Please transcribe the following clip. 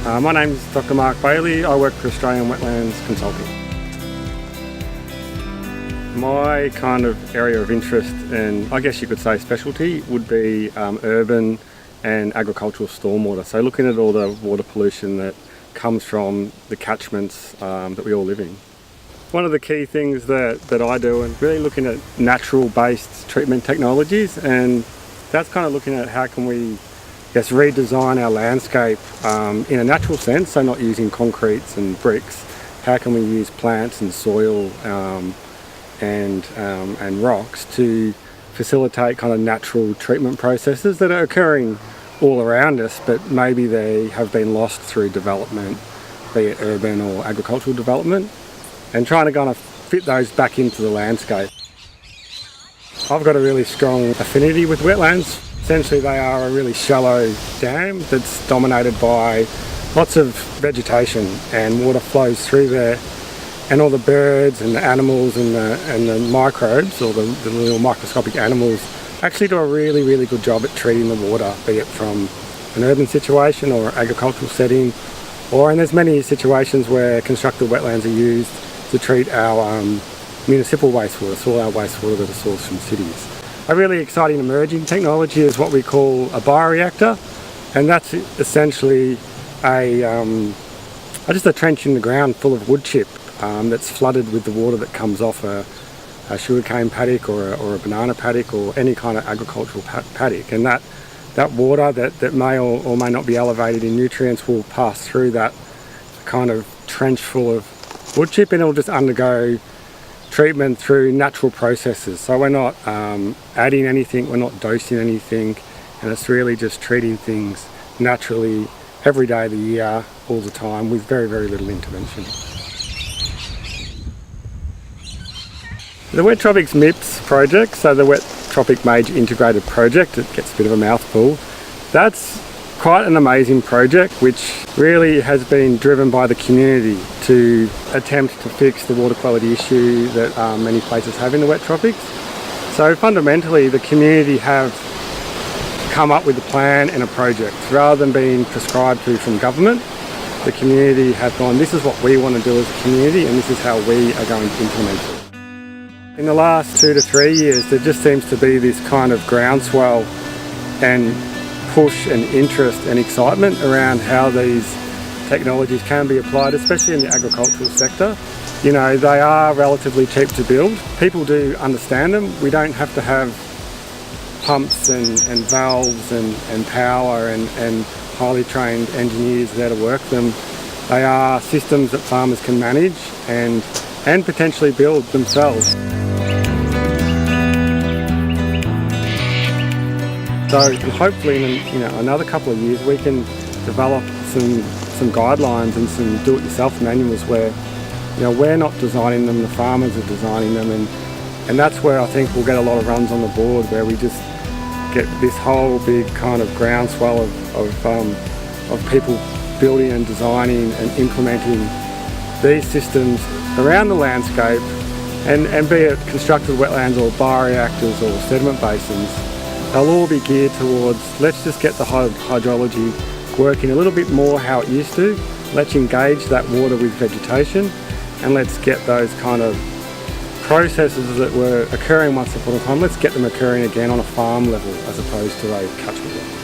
My name's Dr. Mark Bayley. I work for Australian Wetlands Consulting. My kind of area of interest, and I guess you could say specialty, would be urban and agricultural stormwater. So looking at all the water pollution that comes from the catchments that we all live in. One of the key things that I do, and really looking at natural-based treatment technologies, and that's kind of looking at how can we redesign our landscape in a natural sense, so not using concretes and bricks. How can we use plants and soil and rocks to facilitate kind of natural treatment processes that are occurring all around us, but maybe they have been lost through development, be it urban or agricultural development, and trying to kind of fit those back into the landscape. I've got a really strong affinity with wetlands. Essentially they are a really shallow dam that's dominated by lots of vegetation, and water flows through there, and all the birds and the animals and the microbes, or the little microscopic animals, actually do a really good job at treating the water, be it from an urban situation or agricultural setting, and there's many situations where constructed wetlands are used to treat our municipal wastewater, so all our wastewater that are sourced from cities. A really exciting emerging technology is what we call a bioreactor, and that's essentially just a trench in the ground full of wood chip that's flooded with the water that comes off a sugarcane paddock or a banana paddock or any kind of agricultural paddock, and that water that may or may not be elevated in nutrients will pass through that kind of trench full of wood chip, and it'll just undergo treatment through natural processes. So we're not adding anything, we're not dosing anything, and it's really just treating things naturally every day of the year, all the time, with very little intervention. The Wet Tropics MIPS project, so the Wet Tropic Major Integrated Project, it gets a bit of a mouthful. That's quite an amazing project which really has been driven by the community to attempt to fix the water quality issue that many places have in the wet tropics. So fundamentally the community have come up with a plan and a project. Rather than being prescribed to from government, the community have gone, this is what we want to do as a community and this is how we are going to implement it. In the last 2 to 3 years there just seems to be this kind of groundswell and push and interest and excitement around how these technologies can be applied, especially in the agricultural sector. You know, they are relatively cheap to build. People do understand them. We don't have to have pumps and valves and power and highly trained engineers there to work them. They are systems that farmers can manage and potentially build themselves. So hopefully in another couple of years we can develop some guidelines and some do-it-yourself manuals where we're not designing them, the farmers are designing them, and that's where I think we'll get a lot of runs on the board, where we just get this whole big kind of groundswell of people building and designing and implementing these systems around the landscape, and be it constructed wetlands or bioreactors or sediment basins. They'll all be geared towards, let's just get the hydrology working a little bit more how it used to. Let's engage that water with vegetation, and let's get those kind of processes that were occurring once upon a time, let's get them occurring again on a farm level as opposed to a catchment level.